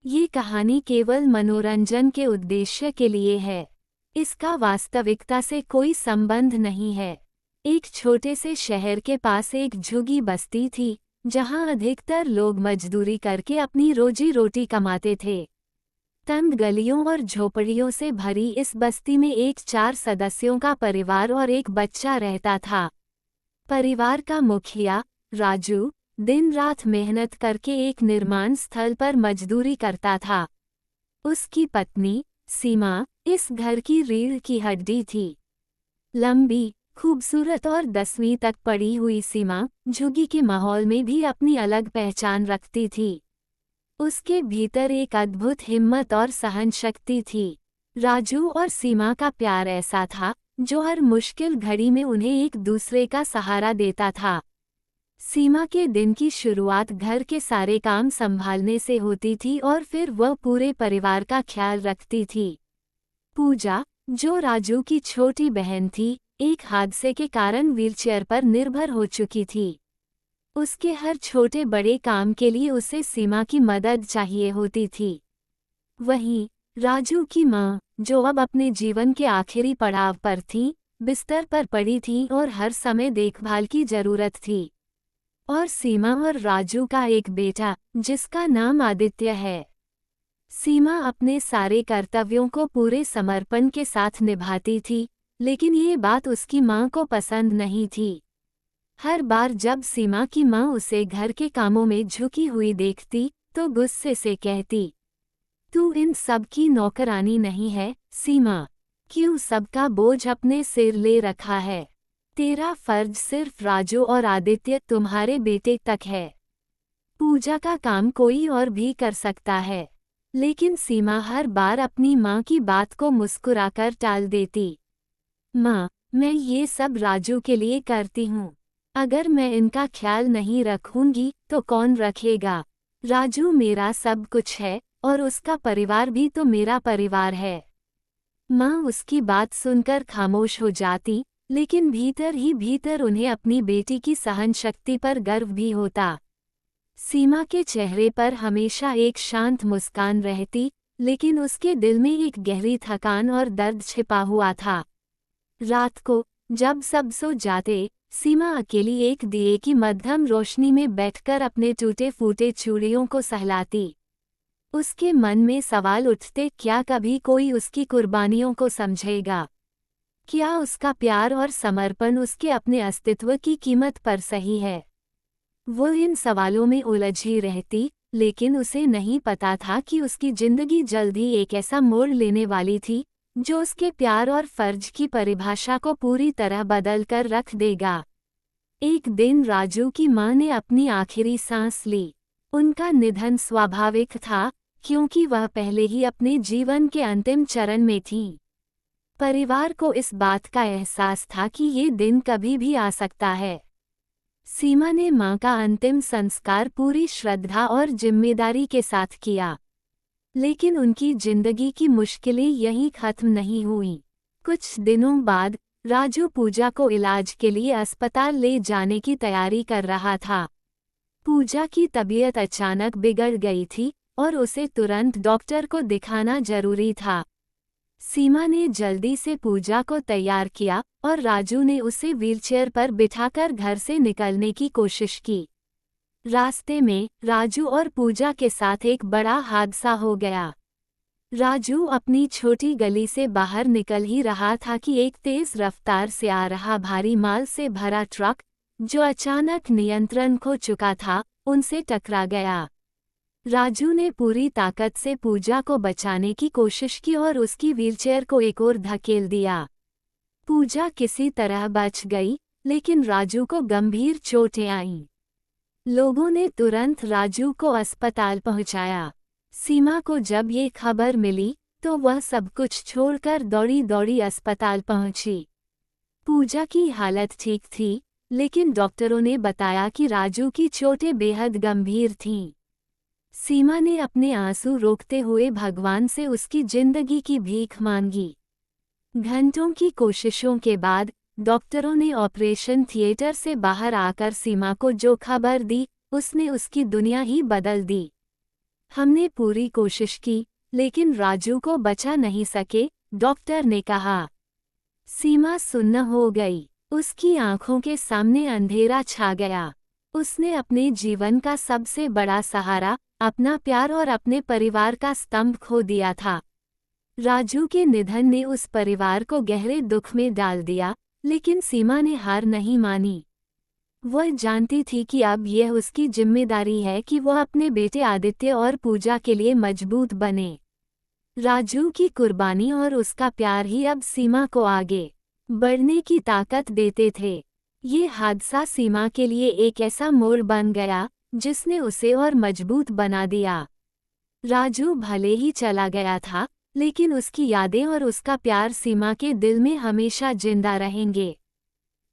ये कहानी केवल मनोरंजन के उद्देश्य के लिए है। इसका वास्तविकता से कोई संबंध नहीं है। एक छोटे से शहर के पास एक झुग्गी बस्ती थी, जहां अधिकतर लोग मजदूरी करके अपनी रोजी रोटी कमाते थे। तंग गलियों और झोपड़ियों से भरी इस बस्ती में एक 4 सदस्यों का परिवार और एक बच्चा रहता था। परिवार का मुखिया राजू दिन रात मेहनत करके एक निर्माण स्थल पर मजदूरी करता था। उसकी पत्नी सीमा इस घर की रीढ़ की हड्डी थी। लंबी, खूबसूरत और 10वीं तक पढ़ी हुई सीमा झुग्गी के माहौल में भी अपनी अलग पहचान रखती थी। उसके भीतर एक अद्भुत हिम्मत और सहनशक्ति थी। राजू और सीमा का प्यार ऐसा था जो हर मुश्किल घड़ी में उन्हें एक दूसरे का सहारा देता था। सीमा के दिन की शुरुआत घर के सारे काम संभालने से होती थी और फिर वह पूरे परिवार का ख्याल रखती थी। पूजा, जो राजू की छोटी बहन थी, एक हादसे के कारण व्हीलचेयर पर निर्भर हो चुकी थी। उसके हर छोटे बड़े काम के लिए उसे सीमा की मदद चाहिए होती थी। वहीं राजू की माँ, जो अब अपने जीवन के आखिरी पड़ाव पर थी, बिस्तर पर पड़ी थी और हर समय देखभाल की जरूरत थी। और सीमा और राजू का एक बेटा, जिसका नाम आदित्य है। सीमा अपने सारे कर्तव्यों को पूरे समर्पण के साथ निभाती थी, लेकिन ये बात उसकी माँ को पसंद नहीं थी। हर बार जब सीमा की माँ उसे घर के कामों में झुकी हुई देखती, तो गुस्से से कहती, "तू इन सब की नौकरानी नहीं है, सीमा। क्यों सबका बोझ अपने सिर ले रखा है? तेरा फर्ज सिर्फ राजू और आदित्य तुम्हारे बेटे तक है। पूजा का काम कोई और भी कर सकता है।" लेकिन सीमा हर बार अपनी माँ की बात को मुस्कुराकर टाल देती। "माँ, मैं ये सब राजू के लिए करती हूँ। अगर मैं इनका ख्याल नहीं रखूंगी तो कौन रखेगा? राजू मेरा सब कुछ है और उसका परिवार भी तो मेरा परिवार है।" माँ उसकी बात सुनकर खामोश हो जाती, लेकिन भीतर ही भीतर उन्हें अपनी बेटी की सहनशक्ति पर गर्व भी होता। सीमा के चेहरे पर हमेशा एक शांत मुस्कान रहती, लेकिन उसके दिल में एक गहरी थकान और दर्द छिपा हुआ था। रात को जब सब सो जाते, सीमा अकेली एक दिए की मध्यम रोशनी में बैठकर अपने टूटे फूटे चूड़ियों को सहलाती। उसके मन में सवाल उठते, क्या कभी कोई उसकी कुर्बानियों को समझेगा? क्या उसका प्यार और समर्पण उसके अपने अस्तित्व की कीमत पर सही है? वो इन सवालों में उलझी रहती, लेकिन उसे नहीं पता था कि उसकी जिंदगी जल्द ही एक ऐसा मोड़ लेने वाली थी, जो उसके प्यार और फर्ज की परिभाषा को पूरी तरह बदल कर रख देगा। एक दिन राजू की माँ ने अपनी आखिरी सांस ली। उनका निधन स्वाभाविक था, क्योंकि वह पहले ही अपने जीवन के अंतिम चरण में थी। परिवार को इस बात का एहसास था कि ये दिन कभी भी आ सकता है। सीमा ने मां का अंतिम संस्कार पूरी श्रद्धा और जिम्मेदारी के साथ किया। लेकिन उनकी जिंदगी की मुश्किलें यहीं खत्म नहीं हुईं। कुछ दिनों बाद राजू पूजा को इलाज के लिए अस्पताल ले जाने की तैयारी कर रहा था। पूजा की तबीयत अचानक बिगड़ गई थी और उसे तुरंत डॉक्टर को दिखाना जरूरी था। सीमा ने जल्दी से पूजा को तैयार किया और राजू ने उसे व्हीलचेयर पर बिठाकर घर से निकलने की कोशिश की। रास्ते में राजू और पूजा के साथ एक बड़ा हादसा हो गया। राजू अपनी छोटी गली से बाहर निकल ही रहा था कि एक तेज रफ्तार से आ रहा भारी माल से भरा ट्रक, जो अचानक नियंत्रण खो चुका था, उनसे टकरा गया। राजू ने पूरी ताकत से पूजा को बचाने की कोशिश की और उसकी व्हीलचेयर को एक ओर धकेल दिया। पूजा किसी तरह बच गई, लेकिन राजू को गंभीर चोटें आईं। लोगों ने तुरंत राजू को अस्पताल पहुंचाया। सीमा को जब ये खबर मिली, तो वह सब कुछ छोड़कर दौड़ी दौड़ी अस्पताल पहुंची। पूजा की हालत ठीक थी, लेकिन डॉक्टरों ने बताया कि राजू की चोटें बेहद गंभीर थीं। सीमा ने अपने आंसू रोकते हुए भगवान से उसकी जिंदगी की भीख मांगी। घंटों की कोशिशों के बाद डॉक्टरों ने ऑपरेशन थिएटर से बाहर आकर सीमा को जो खबर दी, उसने उसकी दुनिया ही बदल दी। हमने पूरी कोशिश की, लेकिन राजू को बचा नहीं सके, डॉक्टर ने कहा। सीमा सुन्न हो गई। उसकी आंखों के सामने अंधेरा छा गया। उसने अपने जीवन का सबसे बड़ा सहारा, अपना प्यार और अपने परिवार का स्तंभ खो दिया था। राजू के निधन ने उस परिवार को गहरे दुख में डाल दिया, लेकिन सीमा ने हार नहीं मानी। वह जानती थी कि अब यह उसकी जिम्मेदारी है कि वह अपने बेटे आदित्य और पूजा के लिए मजबूत बने। राजू की कुर्बानी और उसका प्यार ही अब सीमा को आगे बढ़ने की ताकत देते थे। ये हादसा सीमा के लिए एक ऐसा मोड़ बन गया, जिसने उसे और मजबूत बना दिया। राजू भले ही चला गया था, लेकिन उसकी यादें और उसका प्यार सीमा के दिल में हमेशा जिंदा रहेंगे।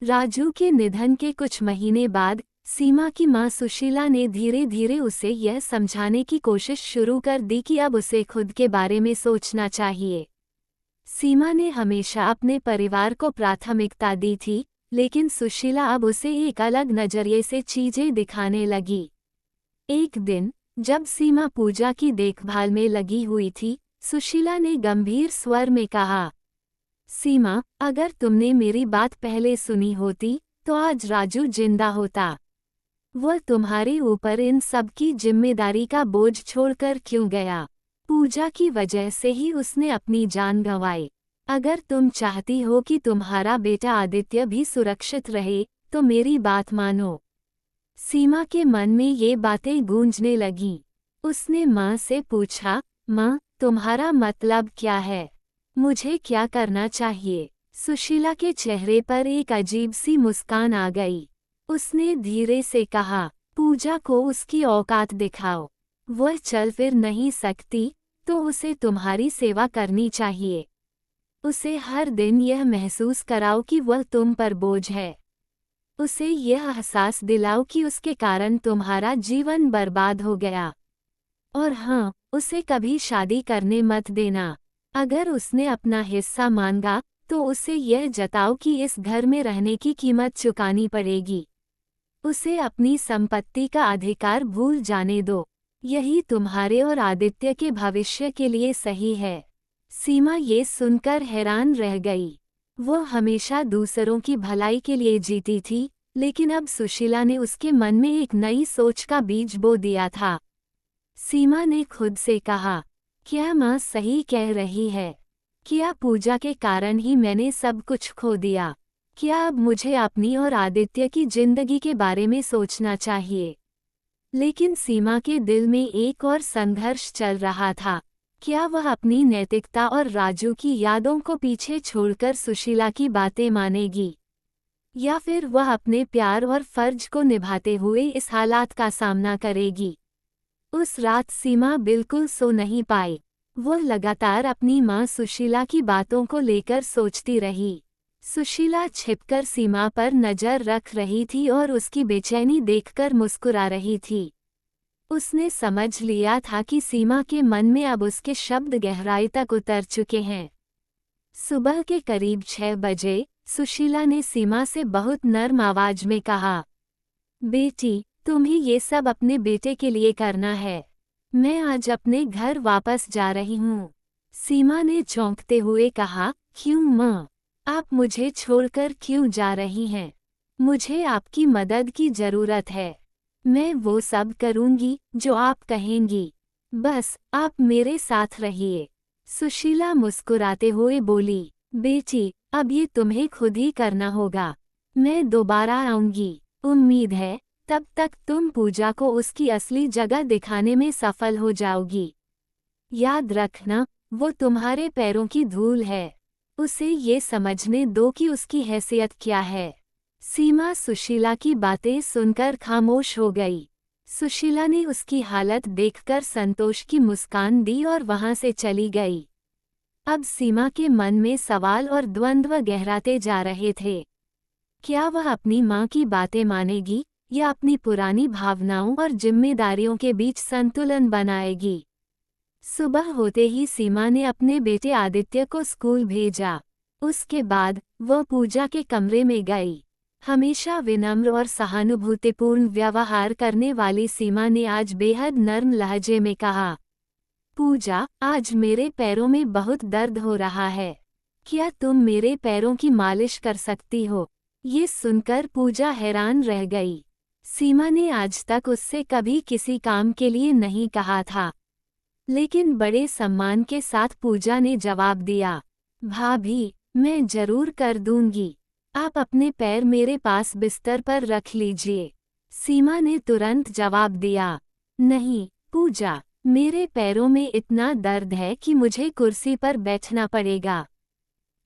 राजू के निधन के कुछ महीने बाद सीमा की मां सुशीला ने धीरे धीरे उसे यह समझाने की कोशिश शुरू कर दी कि अब उसे खुद के बारे में सोचना चाहिए। सीमा ने हमेशा अपने परिवार को प्राथमिकता दी थी, लेकिन सुशीला अब उसे एक अलग नजरिए से चीजें दिखाने लगी। एक दिन, जब सीमा पूजा की देखभाल में लगी हुई थी, सुशीला ने गंभीर स्वर में कहा, सीमा, अगर तुमने मेरी बात पहले सुनी होती, तो आज राजू जिंदा होता। वह तुम्हारे ऊपर इन सब की जिम्मेदारी का बोझ छोड़कर क्यों गया? पूजा की वजह से ही उसने अपनी जान गंवाई। अगर तुम चाहती हो कि तुम्हारा बेटा आदित्य भी सुरक्षित रहे, तो मेरी बात मानो। सीमा के मन में ये बातें गूंजने लगीं। उसने माँ से पूछा, माँ, तुम्हारा मतलब क्या है? मुझे क्या करना चाहिए? सुशीला के चेहरे पर एक अजीब सी मुस्कान आ गई। उसने धीरे से कहा, पूजा को उसकी औकात दिखाओ। वह चल फिर नहीं सकती, तो उसे तुम्हारी सेवा करनी चाहिए। उसे हर दिन यह महसूस कराओ कि वह तुम पर बोझ है। उसे यह एहसास दिलाओ कि उसके कारण तुम्हारा जीवन बर्बाद हो गया। और हाँ, उसे कभी शादी करने मत देना। अगर उसने अपना हिस्सा मांगा, तो उसे यह जताओ कि इस घर में रहने की कीमत चुकानी पड़ेगी। उसे अपनी संपत्ति का अधिकार भूल जाने दो। यही तुम्हारे और आदित्य के भविष्य के लिए सही है। सीमा ये सुनकर हैरान रह गई। वह हमेशा दूसरों की भलाई के लिए जीती थी, लेकिन अब सुशीला ने उसके मन में एक नई सोच का बीज बो दिया था। सीमा ने खुद से कहा, क्या माँ सही कह रही है? क्या पूजा के कारण ही मैंने सब कुछ खो दिया? क्या अब मुझे अपनी और आदित्य की जिंदगी के बारे में सोचना चाहिए? लेकिन सीमा के दिल में एक और संघर्ष चल रहा था। क्या वह अपनी नैतिकता और राजू की यादों को पीछे छोड़कर सुशीला की बातें मानेगी, या फिर वह अपने प्यार और फर्ज को निभाते हुए इस हालात का सामना करेगी? उस रात सीमा बिल्कुल सो नहीं पाई। वह लगातार अपनी मां सुशीला की बातों को लेकर सोचती रही। सुशीला छिपकर सीमा पर नजर रख रही थी और उसकी बेचैनी देखकर मुस्कुरा रही थी। उसने समझ लिया था कि सीमा के मन में अब उसके शब्द गहराई तक उतर चुके हैं। सुबह के करीब 6 बजे सुशीला ने सीमा से बहुत नर्म आवाज में कहा, बेटी, तुम्हें ये सब अपने बेटे के लिए करना है। मैं आज अपने घर वापस जा रही हूँ। सीमा ने चौंकते हुए कहा, क्यों माँ? आप मुझे छोड़कर क्यों जा रही हैं? मुझे आपकी मदद की जरूरत है। मैं वो सब करूँगी जो आप कहेंगी। बस आप मेरे साथ रहिए। सुशीला मुस्कुराते हुए बोली, बेटी, अब ये तुम्हें खुद ही करना होगा। मैं दोबारा आऊँगी। उम्मीद है तब तक तुम पूजा को उसकी असली जगह दिखाने में सफल हो जाओगी। याद रखना, वो तुम्हारे पैरों की धूल है। उसे ये समझने दो कि उसकी हैसियत क्या है। सीमा सुशीला की बातें सुनकर खामोश हो गई। सुशीला ने उसकी हालत देखकर संतोष की मुस्कान दी और वहां से चली गई। अब सीमा के मन में सवाल और द्वंद्व गहराते जा रहे थे। क्या वह अपनी माँ की बातें मानेगी, या अपनी पुरानी भावनाओं और जिम्मेदारियों के बीच संतुलन बनाएगी? सुबह होते ही सीमा ने अपने बेटे आदित्य को स्कूल भेजा। उसके बाद वह पूजा के कमरे में गई। हमेशा विनम्र और सहानुभूतिपूर्ण व्यवहार करने वाली सीमा ने आज बेहद नर्म लहजे में कहा, पूजा, आज मेरे पैरों में बहुत दर्द हो रहा है। क्या तुम मेरे पैरों की मालिश कर सकती हो? ये सुनकर पूजा हैरान रह गई। सीमा ने आज तक उससे कभी किसी काम के लिए नहीं कहा था, लेकिन बड़े सम्मान के साथ पूजा ने जवाब दिया, भाभी, मैं जरूर कर दूंगी। आप अपने पैर मेरे पास बिस्तर पर रख लीजिए। सीमा ने तुरंत जवाब दिया, नहीं पूजा, मेरे पैरों में इतना दर्द है कि मुझे कुर्सी पर बैठना पड़ेगा।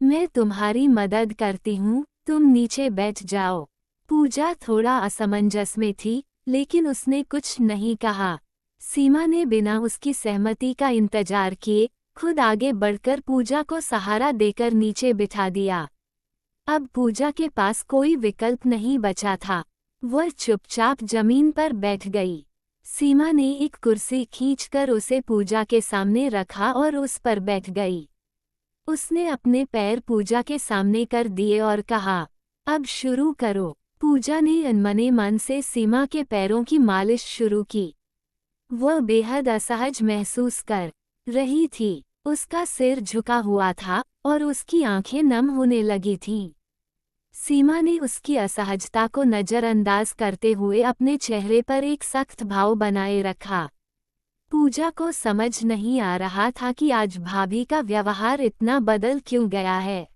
मैं तुम्हारी मदद करती हूँ, तुम नीचे बैठ जाओ। पूजा थोड़ा असमंजस में थी, लेकिन उसने कुछ नहीं कहा। सीमा ने बिना उसकी सहमति का इंतजार किए खुद आगे बढ़कर पूजा को सहारा देकर नीचे बिठा दिया। अब पूजा के पास कोई विकल्प नहीं बचा था। वह चुपचाप जमीन पर बैठ गई। सीमा ने एक कुर्सी खींचकर उसे पूजा के सामने रखा और उस पर बैठ गई। उसने अपने पैर पूजा के सामने कर दिए और कहा, अब शुरू करो। पूजा ने अनमने मन से सीमा के पैरों की मालिश शुरू की। वह बेहद असहज महसूस कर रही थी। उसका सिर झुका हुआ था और उसकी आंखें नम होने लगी थीं। सीमा ने उसकी असहजता को नज़रअंदाज करते हुए अपने चेहरे पर एक सख्त भाव बनाए रखा। पूजा को समझ नहीं आ रहा था कि आज भाभी का व्यवहार इतना बदल क्यों गया है।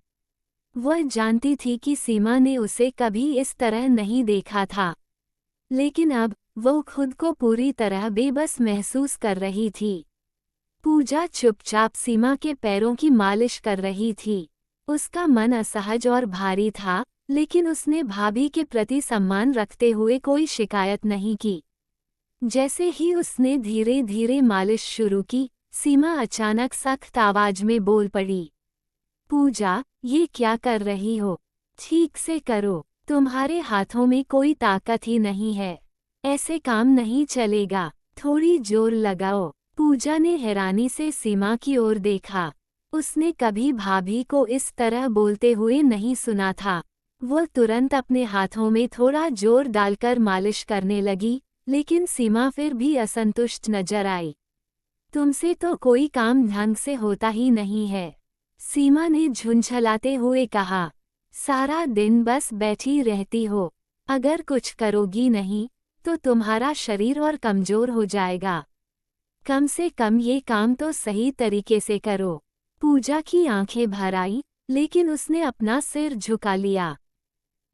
वह जानती थी कि सीमा ने उसे कभी इस तरह नहीं देखा था, लेकिन अब वह खुद को पूरी तरह बेबस महसूस कर रही थी। पूजा चुपचाप सीमा के पैरों की मालिश कर रही थी। उसका मन असहज और भारी था, लेकिन उसने भाभी के प्रति सम्मान रखते हुए कोई शिकायत नहीं की। जैसे ही उसने धीरे धीरे मालिश शुरू की, सीमा अचानक सख्त आवाज में बोल पड़ी, पूजा, ये क्या कर रही हो? ठीक से करो। तुम्हारे हाथों में कोई ताकत ही नहीं है। ऐसे काम नहीं चलेगा। थोड़ी जोर लगाओ। पूजा ने हैरानी से सीमा की ओर देखा। उसने कभी भाभी को इस तरह बोलते हुए नहीं सुना था। वह तुरंत अपने हाथों में थोड़ा जोर डालकर मालिश करने लगी, लेकिन सीमा फिर भी असंतुष्ट नजर आई। तुमसे तो कोई काम ढंग से होता ही नहीं है, सीमा ने झुंझलाते हुए कहा। सारा दिन बस बैठी रहती हो। अगर कुछ करोगी नहीं तो तुम्हारा शरीर और कमजोर हो जाएगा। कम से कम ये काम तो सही तरीके से करो। पूजा की आंखें भर आई, लेकिन उसने अपना सिर झुका लिया।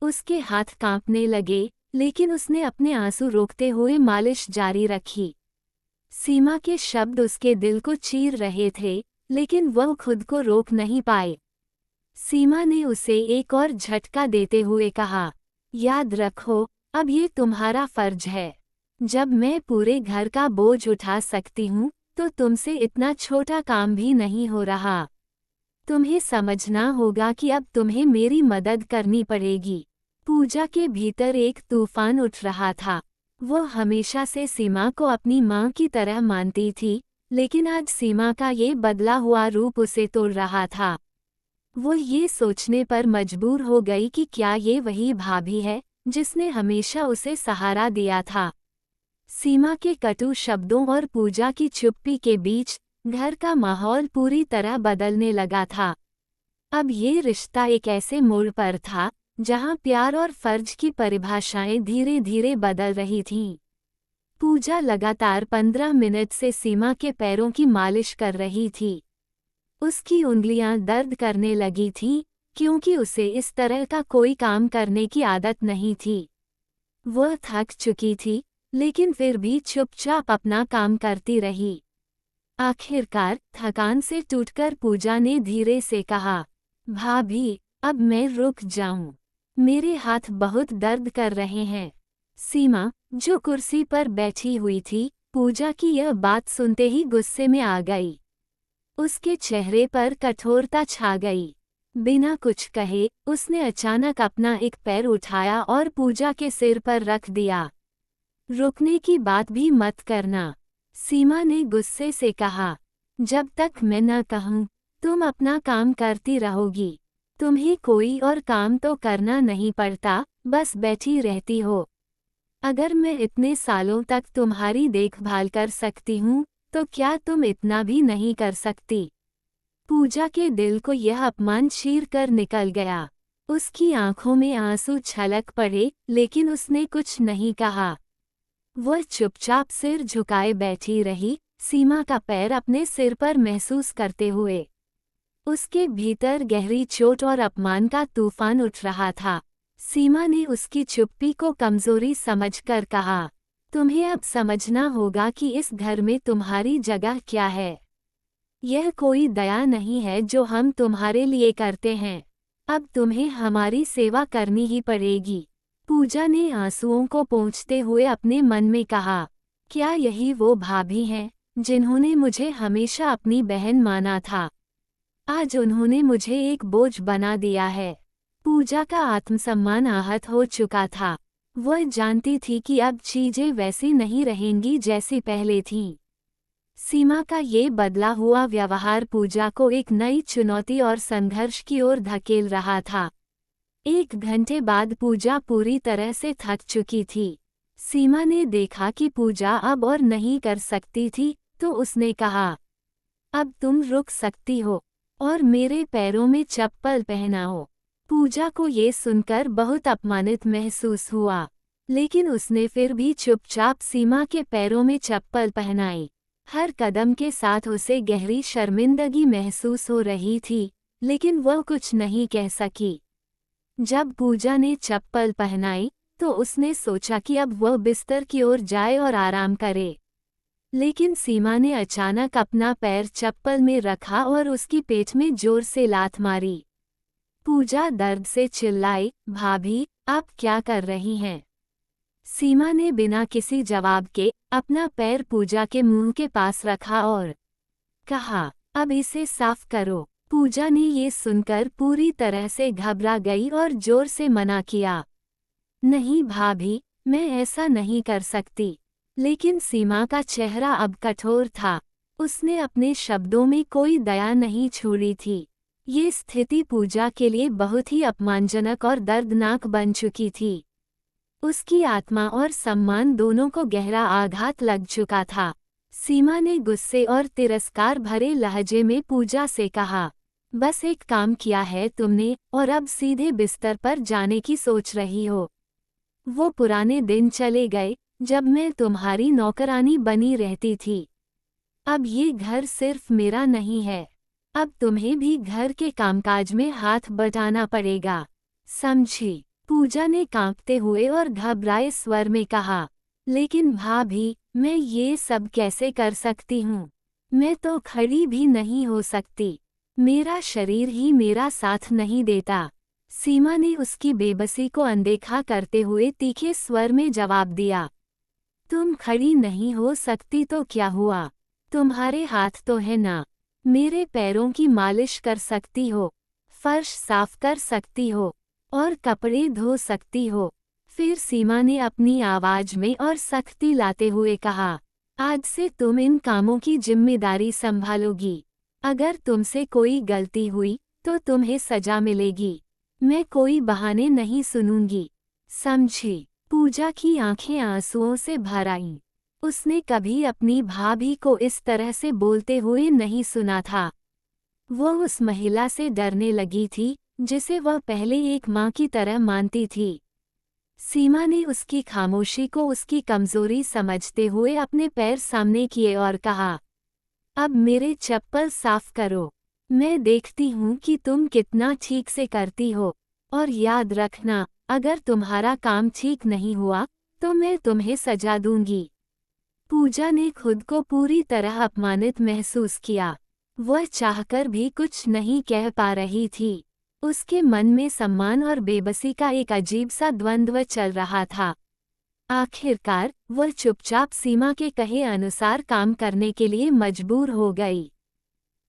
उसके हाथ कांपने लगे, लेकिन उसने अपने आंसू रोकते हुए मालिश जारी रखी। सीमा के शब्द उसके दिल को चीर रहे थे, लेकिन वह खुद को रोक नहीं पाए। सीमा ने उसे एक और झटका देते हुए कहा, याद रखो, अब ये तुम्हारा फर्ज है। जब मैं पूरे घर का बोझ उठा सकती हूँ, तो तुमसे इतना छोटा काम भी नहीं हो रहा। तुम्हें समझना होगा कि अब तुम्हें मेरी मदद करनी पड़ेगी। पूजा के भीतर एक तूफान उठ रहा था। वह हमेशा से सीमा को अपनी माँ की तरह मानती थी, लेकिन आज सीमा का ये बदला हुआ रूप उसे तोड़ रहा था। वो ये सोचने पर मजबूर हो गई कि क्या ये वही भाभी है जिसने हमेशा उसे सहारा दिया था। सीमा के कटु शब्दों और पूजा की चुप्पी के बीच घर का माहौल पूरी तरह बदलने लगा था। अब ये रिश्ता एक ऐसे मोड़ पर था जहां प्यार और फर्ज की परिभाषाएं धीरे धीरे बदल रही थीं। पूजा लगातार 15 मिनट से सीमा के पैरों की मालिश कर रही थी। उसकी उंगलियां दर्द करने लगी थीं, क्योंकि उसे इस तरह का कोई काम करने की आदत नहीं थी। वह थक चुकी थी, लेकिन फिर भी चुपचाप अपना काम करती रही। आखिरकार थकान से टूटकर पूजा ने धीरे से कहा, भाभी, अब मैं रुक जाऊं। मेरे हाथ बहुत दर्द कर रहे हैं। सीमा, जो कुर्सी पर बैठी हुई थी, पूजा की यह बात सुनते ही गुस्से में आ गई। उसके चेहरे पर कठोरता छा गई। बिना कुछ कहे उसने अचानक अपना एक पैर उठाया और पूजा के सिर पर रख दिया। रुकने की बात भी मत करना, सीमा ने गुस्से से कहा। जब तक मैं न कहूं, तुम अपना काम करती रहोगी। तुम्हें कोई और काम तो करना नहीं पड़ता, बस बैठी रहती हो। अगर मैं इतने सालों तक तुम्हारी देखभाल कर सकती हूँ, तो क्या तुम इतना भी नहीं कर सकती? पूजा के दिल को यह अपमान चीर कर निकल गया। उसकी आंखों में आंसू छलक पड़े, लेकिन उसने कुछ नहीं कहा। वह चुपचाप सिर झुकाए बैठी रही, सीमा का पैर अपने सिर पर महसूस करते हुए। उसके भीतर गहरी चोट और अपमान का तूफान उठ रहा था। सीमा ने उसकी चुप्पी को कमजोरी समझकर कहा, तुम्हें अब समझना होगा कि इस घर में तुम्हारी जगह क्या है। यह कोई दया नहीं है जो हम तुम्हारे लिए करते हैं। अब तुम्हें हमारी सेवा करनी ही पड़ेगी। पूजा ने आंसुओं को पोंछते हुए अपने मन में कहा, क्या यही वो भाभी हैं जिन्होंने मुझे हमेशा अपनी बहन माना था? आज उन्होंने मुझे एक बोझ बना दिया है। पूजा का आत्मसम्मान आहत हो चुका था। वह जानती थी कि अब चीजें वैसी नहीं रहेंगी जैसी पहले थीं। सीमा का ये बदला हुआ व्यवहार पूजा को एक नई चुनौती और संघर्ष की ओर धकेल रहा था। 1 घंटे बाद पूजा पूरी तरह से थक चुकी थी। सीमा ने देखा कि पूजा अब और नहीं कर सकती थी, तो उसने कहा, अब तुम रुक सकती हो और मेरे पैरों में चप्पल पहनाओ। पूजा को ये सुनकर बहुत अपमानित महसूस हुआ, लेकिन उसने फिर भी चुपचाप सीमा के पैरों में चप्पल पहनाई। हर कदम के साथ उसे गहरी शर्मिंदगी महसूस हो रही थी, लेकिन वह कुछ नहीं कह सकी। जब पूजा ने चप्पल पहनाई, तो उसने सोचा कि अब वह बिस्तर की ओर जाए और आराम करे। लेकिन सीमा ने अचानक अपना पैर चप्पल में रखा और उसकी पीठ में जोर से लात मारी। पूजा दर्द से चिल्लाई, भाभी, आप क्या कर रही हैं? सीमा ने बिना किसी जवाब के अपना पैर पूजा के मुंह के पास रखा और कहा, अब इसे साफ करो। पूजा ने ये सुनकर पूरी तरह से घबरा गई और जोर से मना किया, नहीं भाभी, मैं ऐसा नहीं कर सकती। लेकिन सीमा का चेहरा अब कठोर था। उसने अपने शब्दों में कोई दया नहीं छोड़ी थी। ये स्थिति पूजा के लिए बहुत ही अपमानजनक और दर्दनाक बन चुकी थी। उसकी आत्मा और सम्मान दोनों को गहरा आघात लग चुका था। सीमा ने गुस्से और तिरस्कार भरे लहजे में पूजा से कहा, बस एक काम किया है तुमने और अब सीधे बिस्तर पर जाने की सोच रही हो। वो पुराने दिन चले गए जब मैं तुम्हारी नौकरानी बनी रहती थी। अब ये घर सिर्फ मेरा नहीं है। अब तुम्हें भी घर के कामकाज में हाथ बटाना पड़ेगा, समझी? पूजा ने कांपते हुए और घबराए स्वर में कहा, लेकिन भाभी, मैं ये सब कैसे कर सकती हूँ? मैं तो खड़ी भी नहीं हो सकती। मेरा शरीर ही मेरा साथ नहीं देता। सीमा ने उसकी बेबसी को अनदेखा करते हुए तीखे स्वर में जवाब दिया, तुम खड़ी नहीं हो सकती तो क्या हुआ? तुम्हारे हाथ तो है ना। मेरे पैरों की मालिश कर सकती हो, फर्श साफ कर सकती हो और कपड़े धो सकती हो। फिर सीमा ने अपनी आवाज में और सख्ती लाते हुए कहा, आज से तुम इन कामों की जिम्मेदारी संभालोगी। अगर तुमसे कोई गलती हुई तो तुम्हें सजा मिलेगी। मैं कोई बहाने नहीं सुनूंगी, समझी? पूजा की आंखें आंसुओं से भर आईं। उसने कभी अपनी भाभी को इस तरह से बोलते हुए नहीं सुना था। वो उस महिला से डरने लगी थी जिसे वह पहले एक माँ की तरह मानती थी। सीमा ने उसकी खामोशी को उसकी कमजोरी समझते हुए अपने पैर सामने किए और कहा, अब मेरे चप्पल साफ करो। मैं देखती हूँ कि तुम कितना ठीक से करती हो, और याद रखना, अगर तुम्हारा काम ठीक नहीं हुआ तो मैं तुम्हें सजा दूंगी। पूजा ने खुद को पूरी तरह अपमानित महसूस किया। वह चाहकर भी कुछ नहीं कह पा रही थी। उसके मन में सम्मान और बेबसी का एक अजीब सा द्वंद्व चल रहा था। आखिरकार वह चुपचाप सीमा के कहे अनुसार काम करने के लिए मजबूर हो गई।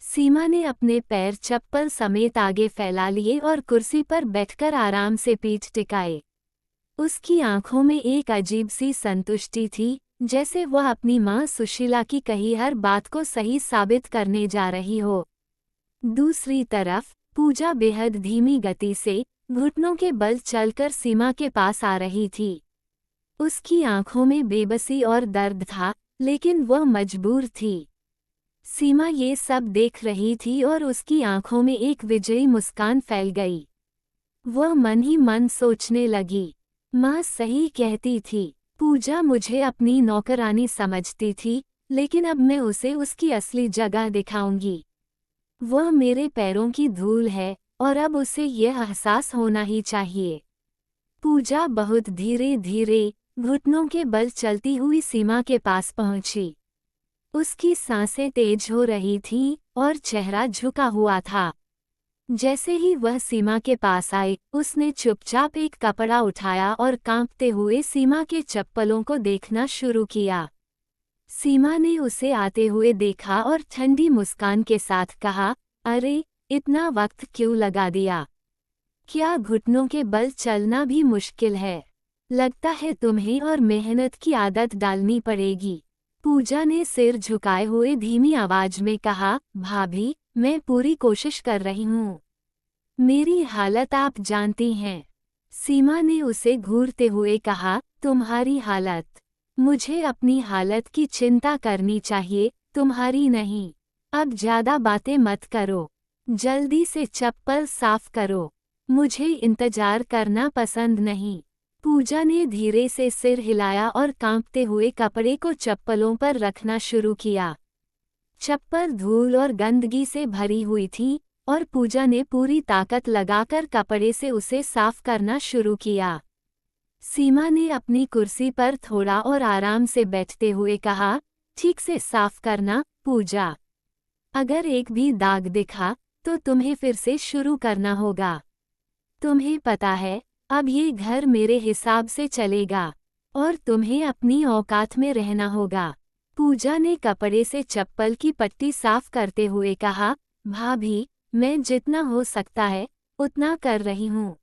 सीमा ने अपने पैर चप्पल समेत आगे फैला लिए और कुर्सी पर बैठकर आराम से पीठ टिकाए। उसकी आंखों में एक अजीब सी संतुष्टि थी, जैसे वह अपनी मां सुशीला की कही हर बात को सही साबित करने जा रही हो। दूसरी तरफ पूजा बेहद धीमी गति से घुटनों के बल चलकर सीमा के पास आ रही थी। उसकी आंखों में बेबसी और दर्द था, लेकिन वह मजबूर थी। सीमा ये सब देख रही थी और उसकी आंखों में एक विजयी मुस्कान फैल गई। वह मन ही मन सोचने लगी, माँ सही कहती थी। पूजा मुझे अपनी नौकरानी समझती थी, लेकिन अब मैं उसे उसकी असली जगह दिखाऊंगी। वह मेरे पैरों की धूल है और अब उसे यह एहसास होना ही चाहिए। पूजा बहुत धीरे धीरे घुटनों के बल चलती हुई सीमा के पास पहुंची। उसकी सांसें तेज हो रही थीं और चेहरा झुका हुआ था। जैसे ही वह सीमा के पास आई, उसने चुपचाप एक कपड़ा उठाया और कांपते हुए सीमा के चप्पलों को देखना शुरू किया। सीमा ने उसे आते हुए देखा और ठंडी मुस्कान के साथ कहा, अरे, इतना वक्त क्यों लगा दिया? क्या घुटनों के बल चलना भी मुश्किल है? लगता है तुम्हें और मेहनत की आदत डालनी पड़ेगी। पूजा ने सिर झुकाए हुए धीमी आवाज में कहा, भाभी, मैं पूरी कोशिश कर रही हूँ। मेरी हालत आप जानती हैं। सीमा ने उसे घूरते हुए कहा, तुम्हारी हालत? मुझे अपनी हालत की चिंता करनी चाहिए, तुम्हारी नहीं। अब ज्यादा बातें मत करो। जल्दी से चप्पल साफ करो। मुझे इंतजार करना पसंद नहीं। पूजा ने धीरे से सिर हिलाया और कांपते हुए कपड़े को चप्पलों पर रखना शुरू किया। चप्पल धूल और गंदगी से भरी हुई थी और पूजा ने पूरी ताकत लगाकर कपड़े से उसे साफ करना शुरू किया। सीमा ने अपनी कुर्सी पर थोड़ा और आराम से बैठते हुए कहा, ठीक से साफ करना, पूजा। अगर एक भी दाग दिखा तो तुम्हें फिर से शुरू करना होगा। तुम्हें पता है, अब ये घर मेरे हिसाब से चलेगा और तुम्हें अपनी औकात में रहना होगा। पूजा ने कपड़े से चप्पल की पट्टी साफ करते हुए कहा, भाभी, मैं जितना हो सकता है उतना कर रही हूँ।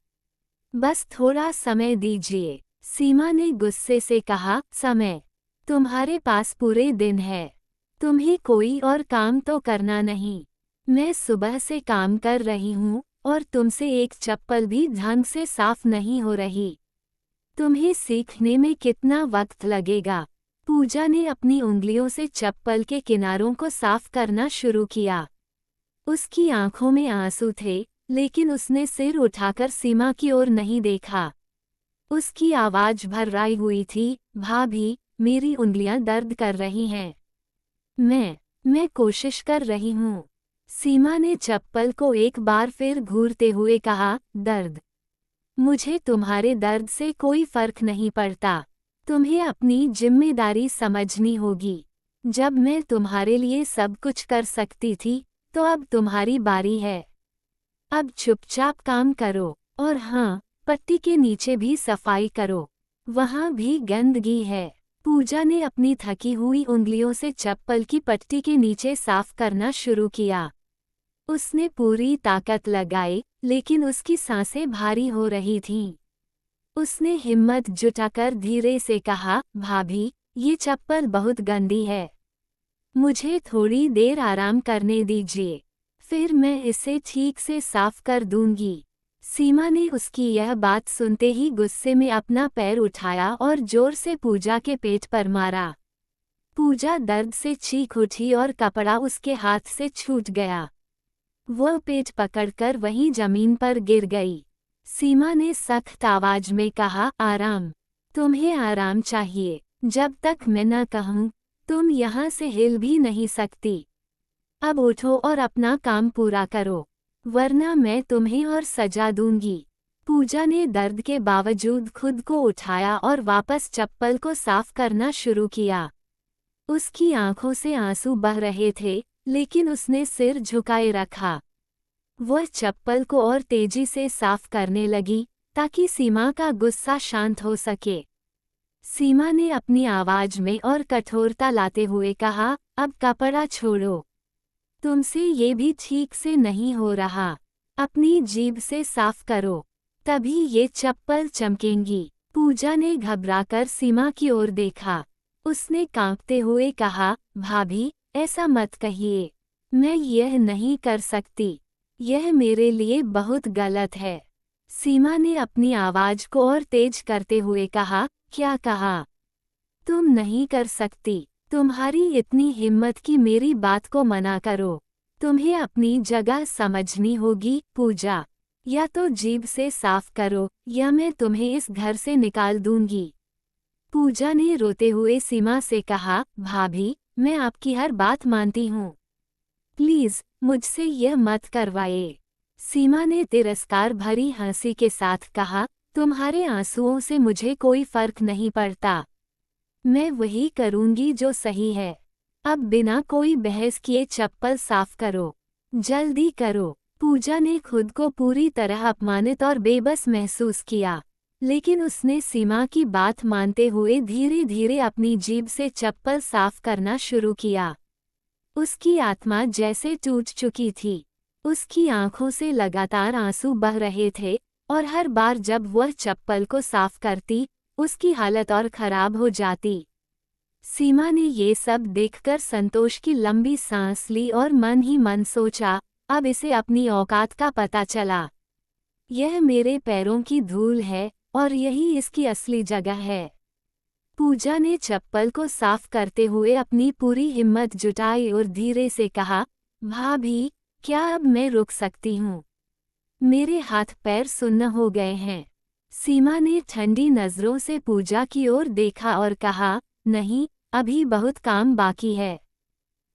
बस थोड़ा समय दीजिए। सीमा ने गुस्से से कहा, समय? तुम्हारे पास पूरे दिन है। तुम्हें कोई और काम तो करना नहीं। मैं सुबह से काम कर रही हूँ और तुमसे एक चप्पल भी ढंग से साफ नहीं हो रही। तुम्हें सीखने में कितना वक्त लगेगा? पूजा ने अपनी उंगलियों से चप्पल के किनारों को साफ करना शुरू किया। उसकी आंखों में आंसू थे, लेकिन उसने सिर उठाकर सीमा की ओर नहीं देखा। उसकी आवाज भर्राई हुई थी, भाभी, मेरी उंगलियां दर्द कर रही हैं। मैं कोशिश कर रही हूँ। सीमा ने चप्पल को एक बार फिर घूरते हुए कहा, दर्द? मुझे तुम्हारे दर्द से कोई फर्क नहीं पड़ता। तुम्हें अपनी जिम्मेदारी समझनी होगी। जब मैं तुम्हारे लिए सब कुछ कर सकती थी, तो अब तुम्हारी बारी है। अब चुपचाप काम करो और हाँ, पट्टी के नीचे भी सफाई करो। वहाँ भी गंदगी है। पूजा ने अपनी थकी हुई उंगलियों से चप्पल की पट्टी के नीचे साफ करना शुरू किया। उसने पूरी ताकत लगाई, लेकिन उसकी सांसें भारी हो रही थीं। उसने हिम्मत जुटाकर धीरे से कहा, भाभी, ये चप्पल बहुत गंदी है। मुझे थोड़ी देर आराम करने दीजिए, फिर मैं इसे ठीक से साफ कर दूंगी। सीमा ने उसकी यह बात सुनते ही गुस्से में अपना पैर उठाया और जोर से पूजा के पेट पर मारा। पूजा दर्द से चीख उठी और कपड़ा उसके हाथ से छूट गया। वह पेट पकड़कर वहीं जमीन पर गिर गई। सीमा ने सख्त आवाज में कहा, आराम? तुम्हें आराम चाहिए। जब तक मैं न कहूँ, तुम यहाँ से हिल भी नहीं सकती। अब उठो और अपना काम पूरा करो, वरना मैं तुम्हें और सजा दूंगी। पूजा ने दर्द के बावजूद खुद को उठाया और वापस चप्पल को साफ करना शुरू किया। उसकी आंखों से आंसू बह रहे थे, लेकिन उसने सिर झुकाए रखा। वह चप्पल को और तेजी से साफ करने लगी, ताकि सीमा का गुस्सा शांत हो सके। सीमा ने अपनी आवाज में और कठोरता लाते हुए कहा, अब कपड़ा छोड़ो। तुमसे ये भी ठीक से नहीं हो रहा। अपनी जीभ से साफ करो, तभी ये चप्पल चमकेंगी। पूजा ने घबराकर सीमा की ओर देखा। उसने कांपते हुए कहा, भाभी, ऐसा मत कहिए। मैं यह नहीं कर सकती। यह मेरे लिए बहुत गलत है। सीमा ने अपनी आवाज को और तेज करते हुए कहा, क्या कहा? तुम नहीं कर सकती। तुम्हारी इतनी हिम्मत कि मेरी बात को मना करो। तुम्हें अपनी जगह समझनी होगी, पूजा। या तो जीभ से साफ करो, या मैं तुम्हें इस घर से निकाल दूंगी। पूजा ने रोते हुए सीमा से कहा, भाभी, मैं आपकी हर बात मानती हूँ। प्लीज, मुझसे यह मत करवाइए। सीमा ने तिरस्कार भरी हंसी के साथ कहा, तुम्हारे आंसुओं से मुझे कोई फर्क नहीं पड़ता। मैं वही करूंगी जो सही है। अब बिना कोई बहस किए चप्पल साफ करो। जल्दी करो। पूजा ने खुद को पूरी तरह अपमानित और बेबस महसूस किया, लेकिन उसने सीमा की बात मानते हुए धीरे धीरे अपनी जीभ से चप्पल साफ करना शुरू किया। उसकी आत्मा जैसे टूट चुकी थी। उसकी आंखों से लगातार आंसू बह रहे थे, और हर बार जब वह चप्पल को साफ करती, उसकी हालत और खराब हो जाती। सीमा ने ये सब देखकर संतोष की लंबी सांस ली और मन ही मन सोचा, अब इसे अपनी औकात का पता चला। यह मेरे पैरों की धूल है, और यही इसकी असली जगह है। पूजा ने चप्पल को साफ करते हुए अपनी पूरी हिम्मत जुटाई और धीरे से कहा, भाभी, क्या अब मैं रुक सकती हूँ? मेरे हाथ पैर सुन्न हो गए हैं। सीमा ने ठंडी नजरों से पूजा की ओर देखा और कहा, नहीं, अभी बहुत काम बाकी है।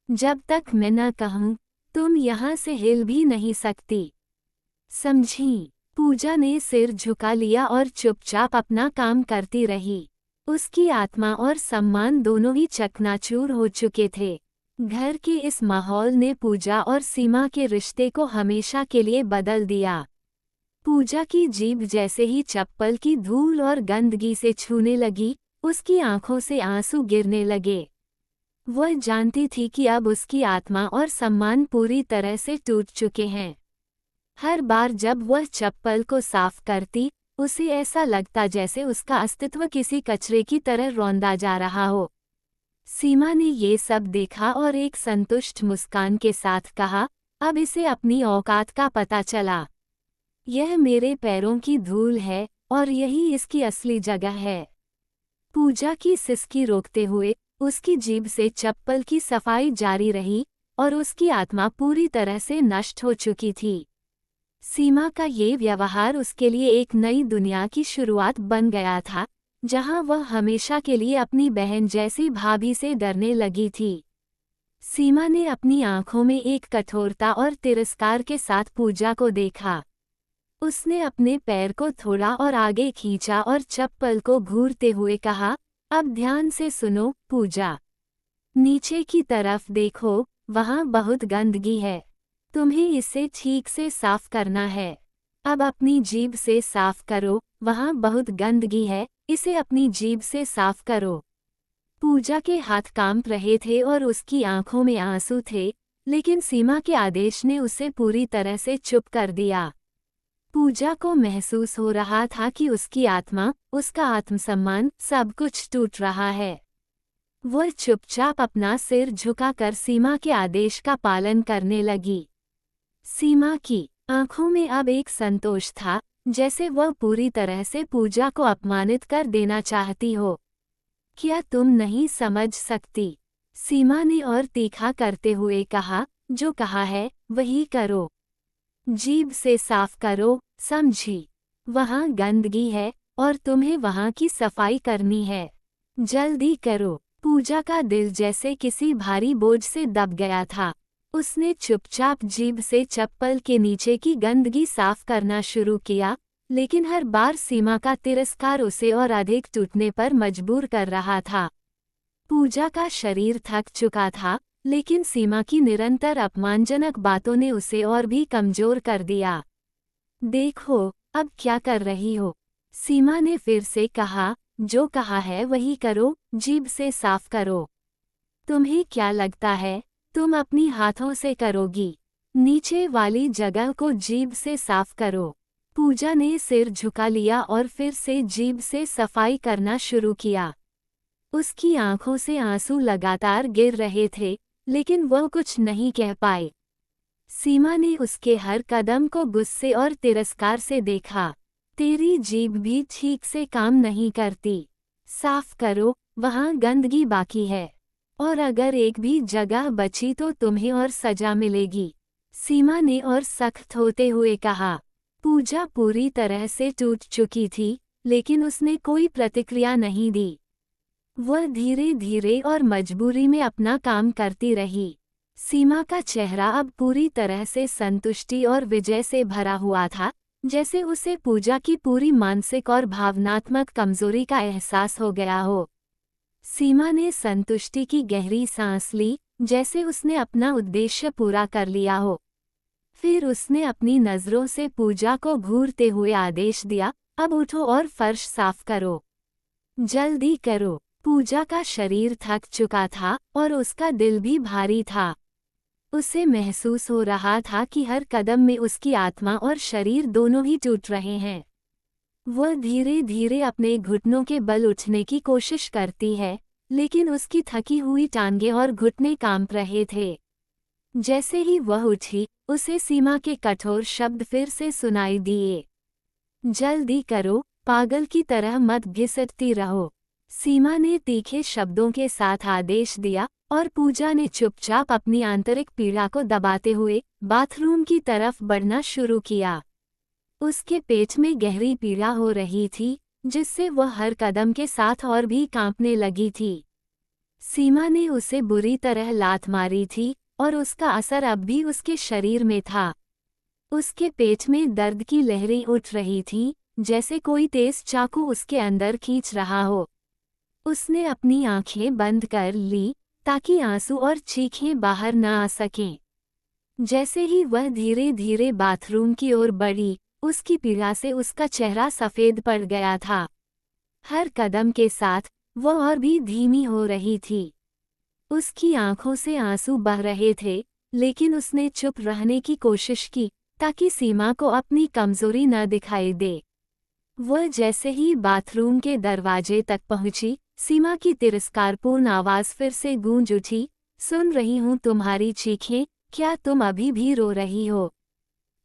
जब तक मैं न कहूँ, तुम यहाँ से हिल भी नहीं सकती। समझी? पूजा ने सिर झुका लिया और चुपचाप अपना काम करती रही। उसकी आत्मा और सम्मान दोनों ही चकनाचूर हो चुके थे। घर के इस माहौल ने पूजा और सीमा के रिश्ते को हमेशा के लिए बदल दिया। पूजा की जीभ जैसे ही चप्पल की धूल और गंदगी से छूने लगी, उसकी आंखों से आंसू गिरने लगे। वह जानती थी कि अब उसकी आत्मा और सम्मान पूरी तरह से टूट चुके हैं। हर बार जब वह चप्पल को साफ करती, उसे ऐसा लगता जैसे उसका अस्तित्व किसी कचरे की तरह रौंदा जा रहा हो। सीमा ने ये सब देखा और एक संतुष्ट मुस्कान के साथ कहा, अब इसे अपनी औकात का पता चला। यह मेरे पैरों की धूल है, और यही इसकी असली जगह है। पूजा की सिसकी रोकते हुए उसकी जीभ से चप्पल की सफाई जारी रही, और उसकी आत्मा पूरी तरह से नष्ट हो चुकी थी। सीमा का ये व्यवहार उसके लिए एक नई दुनिया की शुरुआत बन गया था, जहां वह हमेशा के लिए अपनी बहन जैसी भाभी से डरने लगी थी। सीमा ने अपनी आंखों में एक कठोरता और तिरस्कार के साथ पूजा को देखा। उसने अपने पैर को थोड़ा और आगे खींचा और चप्पल को घूरते हुए कहा, अब ध्यान से सुनो, पूजा। नीचे की तरफ देखो, वहां बहुत गंदगी है। तुम्हें इसे ठीक से साफ करना है। अब अपनी जीभ से साफ करो, वहां बहुत गंदगी है, इसे अपनी जीभ से साफ करो। पूजा के हाथ कांप रहे थे और उसकी आंखों में आंसू थे, लेकिन सीमा के आदेश ने उसे पूरी तरह से चुप कर दिया। पूजा को महसूस हो रहा था कि उसकी आत्मा, उसका आत्मसम्मान, सब कुछ टूट रहा है। वह चुपचाप अपना सिर झुकाकर सीमा के आदेश का पालन करने लगी। सीमा की आंखों में अब एक संतोष था, जैसे वह पूरी तरह से पूजा को अपमानित कर देना चाहती हो। क्या तुम नहीं समझ सकती? सीमा ने और तीखा करते हुए कहा, जो कहा है वही करो। जीभ से साफ करो, समझी? वहाँ गंदगी है, और तुम्हें वहाँ की सफाई करनी है। जल्दी करो। पूजा का दिल जैसे किसी भारी बोझ से दब गया था। उसने चुपचाप जीभ से चप्पल के नीचे की गंदगी साफ करना शुरू किया, लेकिन हर बार सीमा का तिरस्कार उसे और अधिक टूटने पर मजबूर कर रहा था। पूजा का शरीर थक चुका था, लेकिन सीमा की निरंतर अपमानजनक बातों ने उसे और भी कमजोर कर दिया। देखो, अब क्या कर रही हो? सीमा ने फिर से कहा, जो कहा है वही करो, जीभ से साफ करो। तुम्हें क्या लगता है, तुम अपनी हाथों से करोगी? नीचे वाली जगह को जीभ से साफ करो। पूजा ने सिर झुका लिया और फिर से जीभ से सफाई करना शुरू किया। उसकी आंखों से आंसू लगातार गिर रहे थे, लेकिन वह कुछ नहीं कह पाई। सीमा ने उसके हर कदम को गुस्से और तिरस्कार से देखा। तेरी जीभ भी ठीक से काम नहीं करती। साफ करो, वहाँ गंदगी बाकी है। और अगर एक भी जगह बची तो तुम्हें और सजा मिलेगी, सीमा ने और सख्त होते हुए कहा। पूजा पूरी तरह से टूट चुकी थी, लेकिन उसने कोई प्रतिक्रिया नहीं दी। वह धीरे धीरे और मजबूरी में अपना काम करती रही। सीमा का चेहरा अब पूरी तरह से संतुष्टि और विजय से भरा हुआ था, जैसे उसे पूजा की पूरी मानसिक और भावनात्मक कमजोरी का एहसास हो गया हो। सीमा ने संतुष्टि की गहरी सांस ली, जैसे उसने अपना उद्देश्य पूरा कर लिया हो। फिर उसने अपनी नजरों से पूजा को घूरते हुए आदेश दिया, अब उठो और फर्श साफ करो। जल्दी करो। पूजा का शरीर थक चुका था और उसका दिल भी भारी था। उसे महसूस हो रहा था कि हर कदम में उसकी आत्मा और शरीर दोनों ही टूट रहे हैं। वह धीरे धीरे अपने घुटनों के बल उठने की कोशिश करती है, लेकिन उसकी थकी हुई टांगें और घुटने कांप रहे थे। जैसे ही वह उठी, उसे सीमा के कठोर शब्द फिर से सुनाई दिए। जल्दी करो, पागल की तरह मत घिसटती रहो। सीमा ने तीखे शब्दों के साथ आदेश दिया और पूजा ने चुपचाप अपनी आंतरिक पीड़ा को दबाते हुए बाथरूम की तरफ बढ़ना शुरू किया। उसके पेट में गहरी पीड़ा हो रही थी, जिससे वह हर कदम के साथ और भी कांपने लगी थी। सीमा ने उसे बुरी तरह लात मारी थी और उसका असर अब भी उसके शरीर में था। उसके पेट में दर्द की लहरें उठ रही थीं, जैसे कोई तेज चाकू उसके अंदर खींच रहा हो। उसने अपनी आंखें बंद कर ली, ताकि आंसू और चीखें बाहर न आ सकें। जैसे ही वह धीरे धीरे बाथरूम की ओर बढ़ी, उसकी पीड़ा से उसका चेहरा सफ़ेद पड़ गया था। हर कदम के साथ वह और भी धीमी हो रही थी। उसकी आंखों से आंसू बह रहे थे, लेकिन उसने चुप रहने की कोशिश की, ताकि सीमा को अपनी कमजोरी न दिखाई दे। वह जैसे ही बाथरूम के दरवाजे तक पहुंची, सीमा की तिरस्कारपूर्ण आवाज़ फिर से गूंज उठी, सुन रही हूँ तुम्हारी चीखें, क्या तुम अभी भी रो रही हो?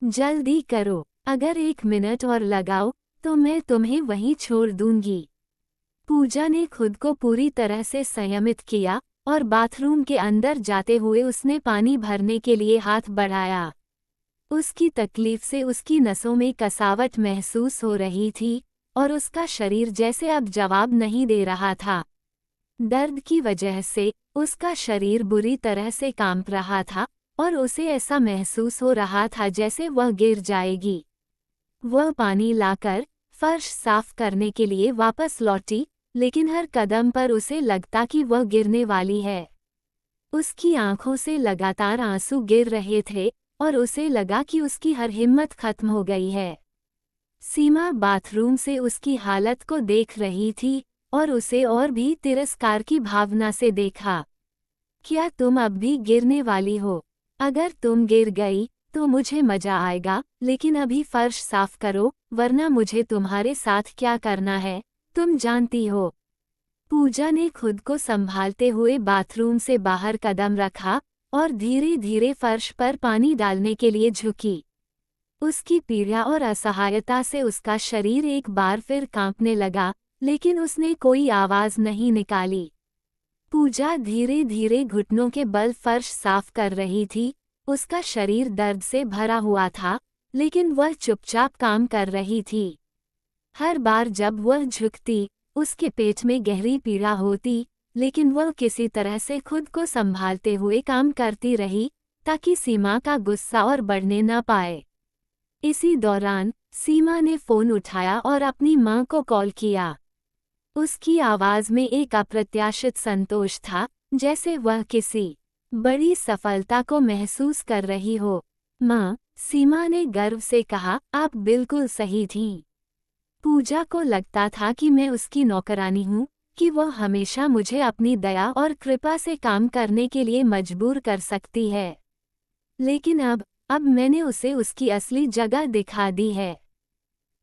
जल्दी करो, अगर 1 मिनट और लगाओ, तो मैं तुम्हें वहीं छोड़ दूंगी। पूजा ने खुद को पूरी तरह से संयमित किया और बाथरूम के अंदर जाते हुए उसने पानी भरने के लिए हाथ बढ़ाया। उसकी तकलीफ से उसकी नसों में कसावट महसूस हो रही थी और उसका शरीर जैसे अब जवाब नहीं दे रहा था। दर्द की वजह से उसका शरीर बुरी तरह से कांप रहा था और उसे ऐसा महसूस हो रहा था जैसे वह गिर जाएगी। वह पानी लाकर फर्श साफ करने के लिए वापस लौटी, लेकिन हर कदम पर उसे लगता कि वह गिरने वाली है। उसकी आंखों से लगातार आंसू गिर रहे थे और उसे लगा कि उसकी हर हिम्मत खत्म हो गई है। सीमा बाथरूम से उसकी हालत को देख रही थी और उसे और भी तिरस्कार की भावना से देखा। क्या तुम अब भी गिरने वाली हो? अगर तुम गिर गई तो मुझे मजा आएगा, लेकिन अभी फर्श साफ करो, वरना मुझे तुम्हारे साथ क्या करना है, तुम जानती हो। पूजा ने खुद को संभालते हुए बाथरूम से बाहर कदम रखा और धीरे धीरे फर्श पर पानी डालने के लिए झुकी। उसकी पीड़ा और असहायता से उसका शरीर एक बार फिर कांपने लगा, लेकिन उसने कोई आवाज नहीं निकाली। पूजा धीरे धीरे घुटनों के बल फर्श साफ कर रही थी। उसका शरीर दर्द से भरा हुआ था, लेकिन वह चुपचाप काम कर रही थी। हर बार जब वह झुकती, उसके पेट में गहरी पीड़ा होती, लेकिन वह किसी तरह से खुद को संभालते हुए काम करती रही, ताकि सीमा का गुस्सा और बढ़ने न पाए। इसी दौरान सीमा ने फोन उठाया और अपनी मां को कॉल किया। उसकी आवाज में एक अप्रत्याशित संतोष था, जैसे वह किसी बड़ी सफलता को महसूस कर रही हो। मां, सीमा ने गर्व से कहा, आप बिल्कुल सही थीं। पूजा को लगता था कि मैं उसकी नौकरानी हूँ, कि वह हमेशा मुझे अपनी दया और कृपा से काम करने के लिए मजबूर कर सकती है। लेकिन अब मैंने उसे उसकी असली जगह दिखा दी है।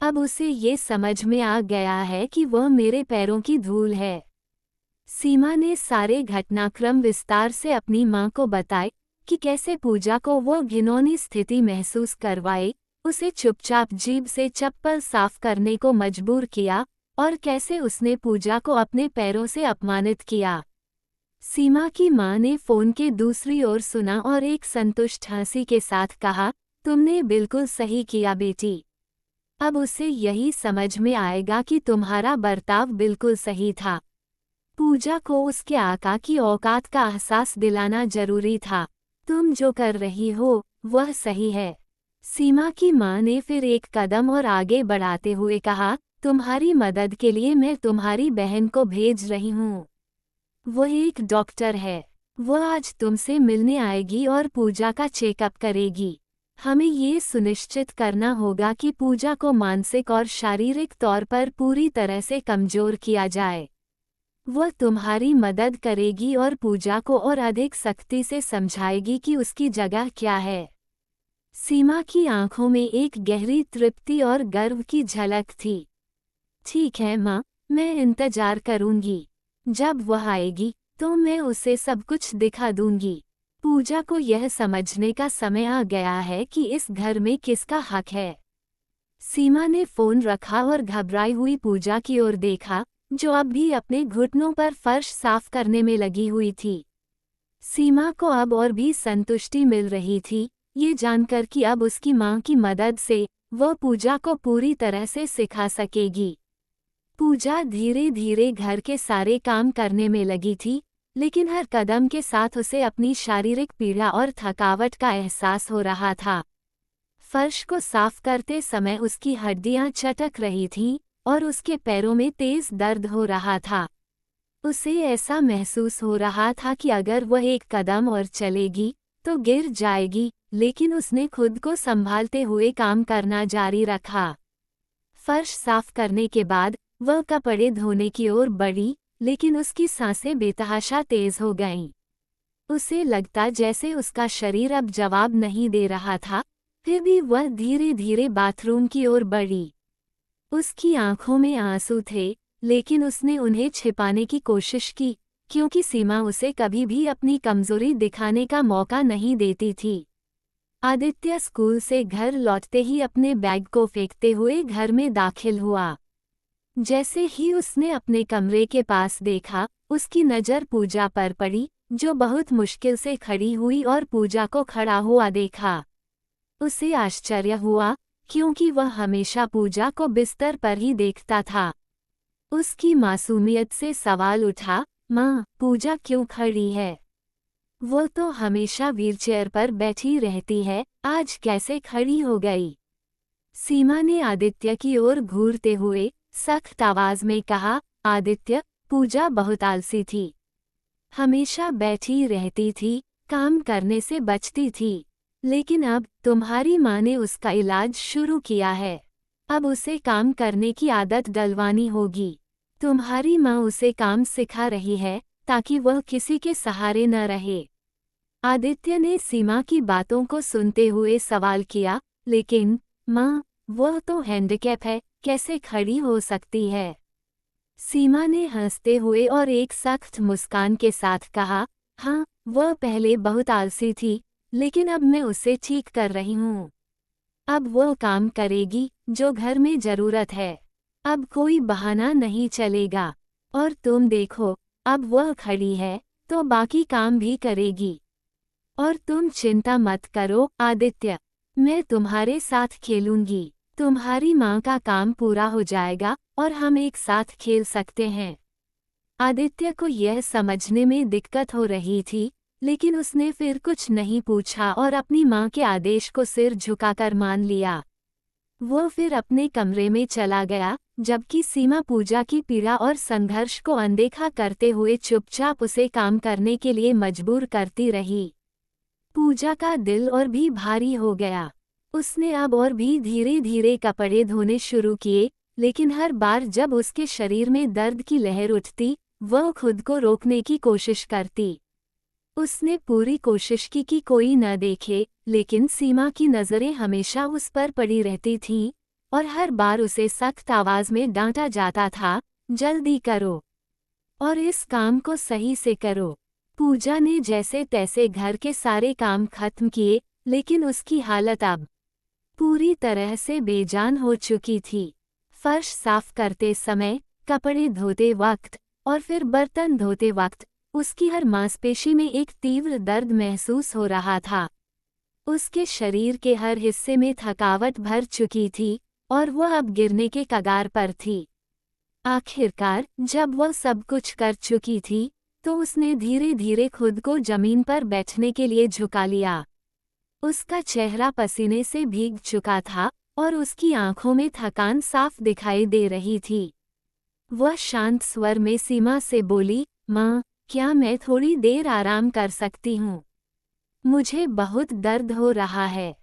अब उसे ये समझ में आ गया है कि वह मेरे पैरों की धूल है। सीमा ने सारे घटनाक्रम विस्तार से अपनी मां को बताए, कि कैसे पूजा को वो घिनौनी स्थिति महसूस करवाई, उसे चुपचाप जीभ से चप्पल साफ करने को मजबूर किया और कैसे उसने पूजा को अपने पैरों से अपमानित किया। सीमा की मां ने फोन के दूसरी ओर सुना और एक संतुष्ट हंसी के साथ कहा, तुमने बिल्कुल सही किया बेटी। अब उसे यही समझ में आएगा कि तुम्हारा बर्ताव बिल्कुल सही था। पूजा को उसके आका की औकात का एहसास दिलाना जरूरी था। तुम जो कर रही हो वह सही है। सीमा की मां ने फिर एक कदम और आगे बढ़ाते हुए कहा, तुम्हारी मदद के लिए मैं तुम्हारी बहन को भेज रही हूँ। वह एक डॉक्टर है। वह आज तुमसे मिलने आएगी और पूजा का चेकअप करेगी। हमें ये सुनिश्चित करना होगा कि पूजा को मानसिक और शारीरिक तौर पर पूरी तरह से कमजोर किया जाए। वह तुम्हारी मदद करेगी और पूजा को और अधिक सख्ती से समझाएगी कि उसकी जगह क्या है। सीमा की आंखों में एक गहरी तृप्ति और गर्व की झलक थी। ठीक है माँ, मैं इंतजार करूंगी। जब वह आएगी तो मैं उसे सब कुछ दिखा दूंगी। पूजा को यह समझने का समय आ गया है कि इस घर में किसका हक है। सीमा ने फोन रखा और घबराई हुई पूजा की ओर देखा, जो अब भी अपने घुटनों पर फर्श साफ करने में लगी हुई थी। सीमा को अब और भी संतुष्टि मिल रही थी, ये जानकर कि अब उसकी मां की मदद से वह पूजा को पूरी तरह से सिखा सकेगी। पूजा धीरे धीरे घर के सारे काम करने में लगी थी, लेकिन हर कदम के साथ उसे अपनी शारीरिक पीड़ा और थकावट का एहसास हो रहा था। फर्श को साफ करते समय उसकी हड्डियां चटक रही थीं और उसके पैरों में तेज दर्द हो रहा था। उसे ऐसा महसूस हो रहा था कि अगर वह एक कदम और चलेगी तो गिर जाएगी, लेकिन उसने खुद को संभालते हुए काम करना जारी रखा। फर्श साफ करने के बाद वह कपड़े धोने की ओर बढ़ी, लेकिन उसकी सांसें बेतहाशा तेज हो गईं। उसे लगता जैसे उसका शरीर अब जवाब नहीं दे रहा था, फिर भी वह धीरे धीरे बाथरूम की ओर बढ़ी। उसकी आंखों में आंसू थे, लेकिन उसने उन्हें छिपाने की कोशिश की, क्योंकि सीमा उसे कभी भी अपनी कमजोरी दिखाने का मौका नहीं देती थी। आदित्य स्कूल से घर लौटते ही अपने बैग को फेंकते हुए घर में दाखिल हुआ। जैसे ही उसने अपने कमरे के पास देखा, उसकी नज़र पूजा पर पड़ी, जो बहुत मुश्किल से खड़ी हुई और पूजा को खड़ा हुआ देखा। उसे आश्चर्य हुआ, क्योंकि वह हमेशा पूजा को बिस्तर पर ही देखता था। उसकी मासूमियत से सवाल उठा, माँ, पूजा क्यों खड़ी है? वो तो हमेशा व्हीलचेयर पर बैठी रहती है, आज कैसे खड़ी हो गई? सीमा ने आदित्य की ओर घूरते हुए सख्त आवाज में कहा, आदित्य, पूजा बहुत आलसी थी। हमेशा बैठी रहती थी, काम करने से बचती थी। लेकिन अब तुम्हारी माँ ने उसका इलाज शुरू किया है। अब उसे काम करने की आदत डलवानी होगी। तुम्हारी माँ उसे काम सिखा रही है, ताकि वह किसी के सहारे न रहे। आदित्य ने सीमा की बातों को सुनते हुए सवाल किया, लेकिन माँ, वह तो हैंडीकैप है, कैसे खड़ी हो सकती है? सीमा ने हंसते हुए और एक सख्त मुस्कान के साथ कहा, हाँ, वह पहले बहुत आलसी थी, लेकिन अब मैं उसे ठीक कर रही हूँ। अब वह काम करेगी जो घर में जरूरत है। अब कोई बहाना नहीं चलेगा। और तुम देखो, अब वह खड़ी है तो बाकी काम भी करेगी। और तुम चिंता मत करो आदित्य, मैं तुम्हारे साथ खेलूंगी। तुम्हारी माँ का काम पूरा हो जाएगा और हम एक साथ खेल सकते हैं। आदित्य को यह समझने में दिक्कत हो रही थी, लेकिन उसने फिर कुछ नहीं पूछा और अपनी माँ के आदेश को सिर झुकाकर मान लिया। वो फिर अपने कमरे में चला गया, जबकि सीमा पूजा की पीड़ा और संघर्ष को अनदेखा करते हुए चुपचाप उसे काम करने के लिए मजबूर करती रही। पूजा का दिल और भी भारी हो गया। उसने अब और भी धीरे धीरे कपड़े धोने शुरू किए, लेकिन हर बार जब उसके शरीर में दर्द की लहर उठती, वह खुद को रोकने की कोशिश करती। उसने पूरी कोशिश की कि कोई न देखे, लेकिन सीमा की नज़रें हमेशा उस पर पड़ी रहती थीं, और हर बार उसे सख्त आवाज़ में डांटा जाता था, जल्दी करो और इस काम को सही से करो। पूजा ने जैसे तैसे घर के सारे काम खत्म किए, लेकिन उसकी हालत अब पूरी तरह से बेजान हो चुकी थी। फर्श साफ करते समय, कपड़े धोते वक्त और फिर बर्तन धोते वक्त उसकी हर मांसपेशी में एक तीव्र दर्द महसूस हो रहा था। उसके शरीर के हर हिस्से में थकावट भर चुकी थी और वह अब गिरने के कगार पर थी। आखिरकार जब वह सब कुछ कर चुकी थी, तो उसने धीरे धीरे खुद को जमीन पर बैठने के लिए झुका लिया। उसका चेहरा पसीने से भीग चुका था और उसकी आंखों में थकान साफ दिखाई दे रही थी। वह शांत स्वर में सीमा से बोली, माँ, क्या मैं थोड़ी देर आराम कर सकती हूँ? मुझे बहुत दर्द हो रहा है।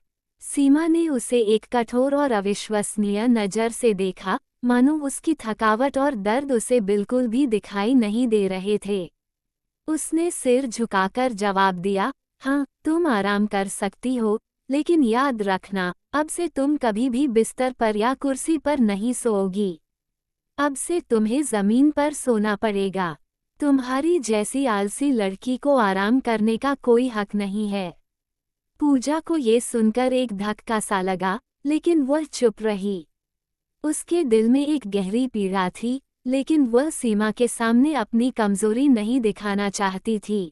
सीमा ने उसे एक कठोर और अविश्वसनीय नज़र से देखा, मानो उसकी थकावट और दर्द उसे बिल्कुल भी दिखाई नहीं दे रहे थे। उसने सिर झुकाकर जवाब दिया, हाँ, तुम आराम कर सकती हो, लेकिन याद रखना, अब से तुम कभी भी बिस्तर पर या कुर्सी पर नहीं सोओगी। अब से तुम्हें जमीन पर सोना पड़ेगा। तुम्हारी जैसी आलसी लड़की को आराम करने का कोई हक नहीं है। पूजा को ये सुनकर एक धक्का सा लगा, लेकिन वह चुप रही। उसके दिल में एक गहरी पीड़ा थी, लेकिन वह सीमा के सामने अपनी कमजोरी नहीं दिखाना चाहती थी।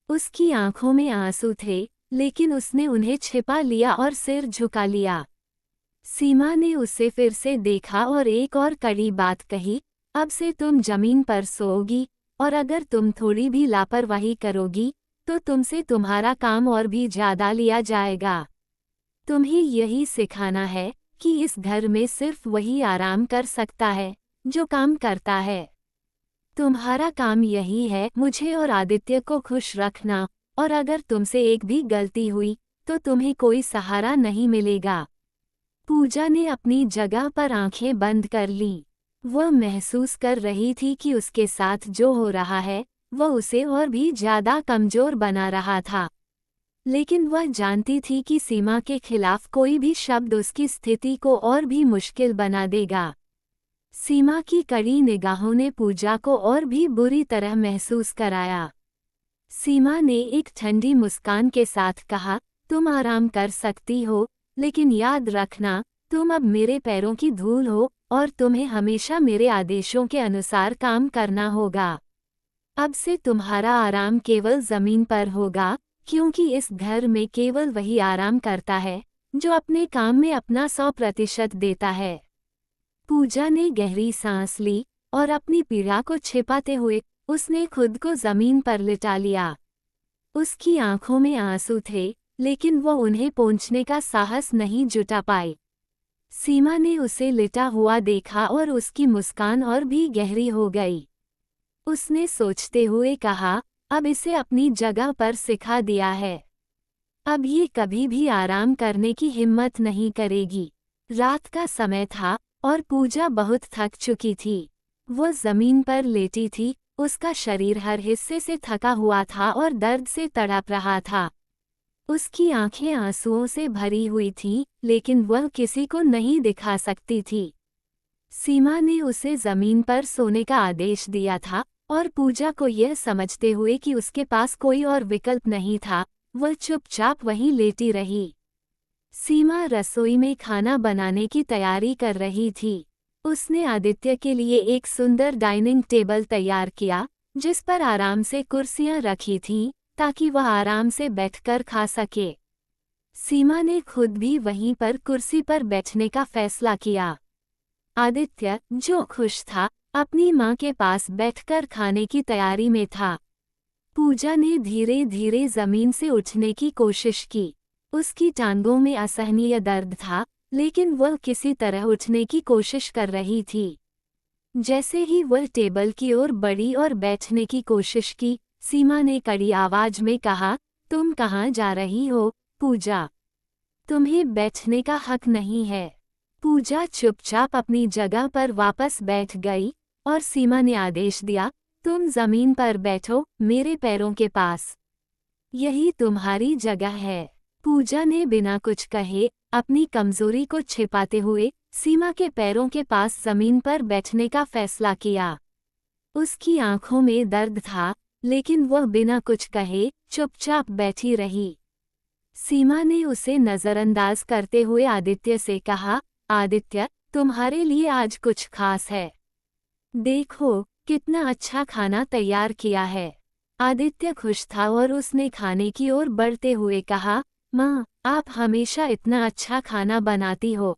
उसकी आंखों में आंसू थे, लेकिन उसने उन्हें छिपा लिया और सिर झुका लिया। सीमा ने उसे फिर से देखा और एक और कड़ी बात कही, अब से तुम जमीन पर सोओगी, और अगर तुम थोड़ी भी लापरवाही करोगी, तो तुमसे तुम्हारा काम और भी ज्यादा लिया जाएगा। तुम्हें यही सिखाना है कि इस घर में सिर्फ वही आराम कर सकता है जो काम करता है। तुम्हारा काम यही है मुझे और आदित्य को खुश रखना, और अगर तुमसे एक भी गलती हुई तो तुम्हें कोई सहारा नहीं मिलेगा। पूजा ने अपनी जगह पर आंखें बंद कर लीं। वह महसूस कर रही थी कि उसके साथ जो हो रहा है वह उसे और भी ज्यादा कमजोर बना रहा था। लेकिन वह जानती थी कि सीमा के खिलाफ कोई भी शब्द उसकी स्थिति को और भी मुश्किल बना देगा। सीमा की कड़ी निगाहों ने पूजा को और भी बुरी तरह महसूस कराया। सीमा ने एक ठंडी मुस्कान के साथ कहा, तुम आराम कर सकती हो, लेकिन याद रखना, तुम अब मेरे पैरों की धूल हो और तुम्हें हमेशा मेरे आदेशों के अनुसार काम करना होगा। अब से तुम्हारा आराम केवल जमीन पर होगा, क्योंकि इस घर में केवल वही आराम करता है जो अपने काम में अपना 100% देता है। पूजा ने गहरी सांस ली और अपनी पीड़ा को छिपाते हुए उसने खुद को जमीन पर लिटा लिया। उसकी आंखों में आंसू थे, लेकिन वह उन्हें पोंछने का साहस नहीं जुटा पाई। सीमा ने उसे लिटा हुआ देखा और उसकी मुस्कान और भी गहरी हो गई। उसने सोचते हुए कहा, अब इसे अपनी जगह पर सिखा दिया है। अब ये कभी भी आराम करने की हिम्मत नहीं करेगी। रात का समय था और पूजा बहुत थक चुकी थी। वह जमीन पर लेटी थी, उसका शरीर हर हिस्से से थका हुआ था और दर्द से तड़प रहा था। उसकी आंखें आंसुओं से भरी हुई थीं, लेकिन वह किसी को नहीं दिखा सकती थी। सीमा ने उसे जमीन पर सोने का आदेश दिया था, और पूजा को यह समझते हुए कि उसके पास कोई और विकल्प नहीं था, वह चुपचाप वहीं लेटी रही। सीमा रसोई में खाना बनाने की तैयारी कर रही थी। उसने आदित्य के लिए एक सुंदर डाइनिंग टेबल तैयार किया, जिस पर आराम से कुर्सियां रखी थीं, ताकि वह आराम से बैठकर खा सके। सीमा ने खुद भी वहीं पर कुर्सी पर बैठने का फैसला किया। आदित्य, जो खुश था, अपनी मां के पास बैठकर खाने की तैयारी में था। पूजा ने धीरे धीरे जमीन से उठने की कोशिश की। उसकी टांगों में असहनीय दर्द था, लेकिन वह किसी तरह उठने की कोशिश कर रही थी। जैसे ही वह टेबल की ओर बढ़ी और बैठने की कोशिश की, सीमा ने कड़ी आवाज में कहा, तुम कहाँ जा रही हो, पूजा? तुम्हें बैठने का हक नहीं है। पूजा चुपचाप अपनी जगह पर वापस बैठ गई और सीमा ने आदेश दिया, तुम जमीन पर बैठो, मेरे पैरों के पास। यही तुम्हारी जगह है। पूजा ने बिना कुछ कहे, अपनी कमजोरी को छिपाते हुए सीमा के पैरों के पास जमीन पर बैठने का फैसला किया। उसकी आंखों में दर्द था, लेकिन वह बिना कुछ कहे चुपचाप बैठी रही। सीमा ने उसे नजरअंदाज करते हुए आदित्य से कहा, आदित्य, तुम्हारे लिए आज कुछ खास है। देखो कितना अच्छा खाना तैयार किया है। आदित्य खुश था और उसने खाने की ओर बढ़ते हुए कहा, माँ, आप हमेशा इतना अच्छा खाना बनाती हो।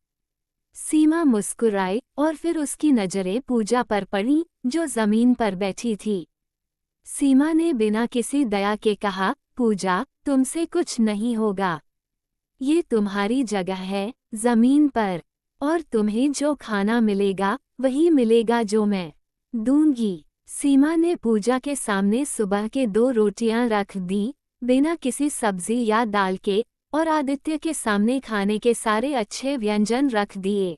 सीमा मुस्कुराई और फिर उसकी नजरें पूजा पर पड़ी, जो जमीन पर बैठी थी। सीमा ने बिना किसी दया के कहा, पूजा, तुमसे कुछ नहीं होगा। ये तुम्हारी जगह है, जमीन पर, और तुम्हें जो खाना मिलेगा वही मिलेगा जो मैं दूंगी। सीमा ने पूजा के सामने सुबह के 2 रोटियां रख दी, बिना किसी सब्जी या दाल के, और आदित्य के सामने खाने के सारे अच्छे व्यंजन रख दिए।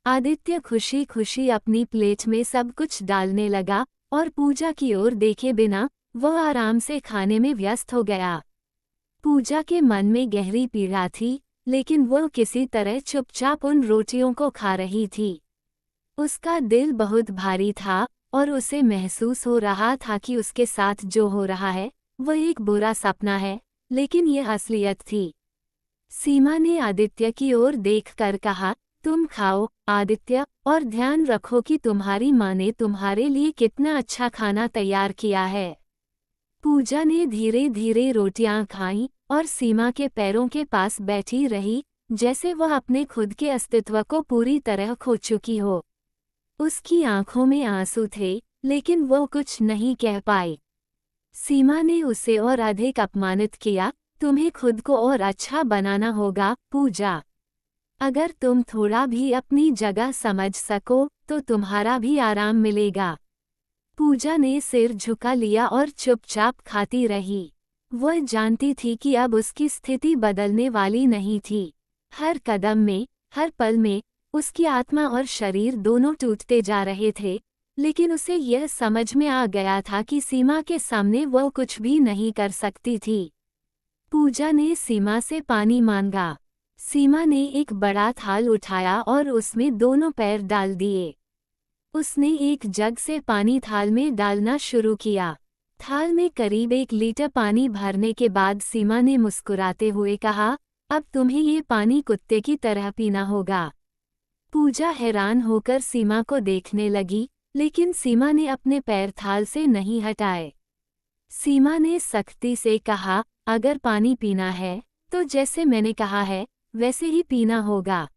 आदित्य खुशी खुशी अपनी प्लेट में सब कुछ डालने लगा और पूजा की ओर देखे बिना वह आराम से खाने में व्यस्त हो गया। पूजा के मन में गहरी पीड़ा थी, लेकिन वह किसी तरह चुपचाप उन रोटियों को खा रही थी। उसका दिल बहुत भारी था और उसे महसूस हो रहा था कि उसके साथ जो हो रहा है वह एक बुरा सपना है, लेकिन यह असलियत थी। सीमा ने आदित्य की ओर देखकर कहा, तुम खाओ आदित्य, और ध्यान रखो कि तुम्हारी माँ ने तुम्हारे लिए कितना अच्छा खाना तैयार किया है। पूजा ने धीरे धीरे रोटियां खाईं और सीमा के पैरों के पास बैठी रही, जैसे वह अपने खुद के अस्तित्व को पूरी तरह खो चुकी हो। उसकी आंखों में आंसू थे, लेकिन वो कुछ नहीं कह पाई। सीमा ने उसे और अधिक अपमानित किया, तुम्हें खुद को और अच्छा बनाना होगा पूजा। अगर तुम थोड़ा भी अपनी जगह समझ सको तो तुम्हारा भी आराम मिलेगा। पूजा ने सिर झुका लिया और चुपचाप खाती रही। वह जानती थी कि अब उसकी स्थिति बदलने वाली नहीं थी। हर कदम में, हर पल में, उसकी आत्मा और शरीर दोनों टूटते जा रहे थे, लेकिन उसे यह समझ में आ गया था कि सीमा के सामने वह कुछ भी नहीं कर सकती थी। पूजा ने सीमा से पानी मांगा। सीमा ने एक बड़ा थाल उठाया और उसमें दोनों पैर डाल दिए। उसने एक जग से पानी थाल में डालना शुरू किया। थाल में करीब 1 लीटर पानी भरने के बाद सीमा ने मुस्कुराते हुए कहा, अब तुम्हें ये पानी कुत्ते की तरह पीना होगा। पूजा हैरान होकर सीमा को देखने लगी, लेकिन सीमा ने अपने पैर थाल से नहीं हटाए। सीमा ने सख्ती से कहा, अगर पानी पीना है तो जैसे मैंने कहा है वैसे ही पीना होगा।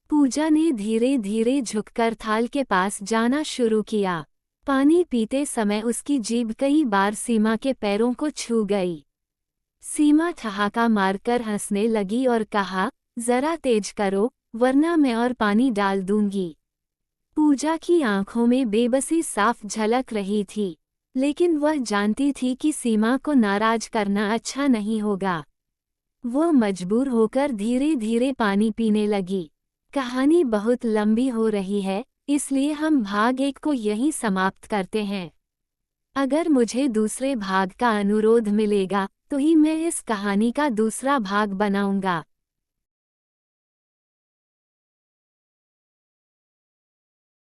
पूजा ने धीरे धीरे झुककर थाल के पास जाना शुरू किया। पानी पीते समय उसकी जीभ कई बार सीमा के पैरों को छू गई। सीमा ठहाका मारकर हंसने लगी और कहा, जरा तेज करो वरना मैं और पानी डाल दूंगी। पूजा की आंखों में बेबसी साफ झलक रही थी, लेकिन वह जानती थी कि सीमा को नाराज करना अच्छा नहीं होगा। वो मजबूर होकर धीरे धीरे पानी पीने लगी। कहानी बहुत लंबी हो रही है, इसलिए हम भाग 1 को यहीं समाप्त करते हैं। अगर मुझे दूसरे भाग का अनुरोध मिलेगा तो ही मैं इस कहानी का दूसरा भाग बनाऊंगा।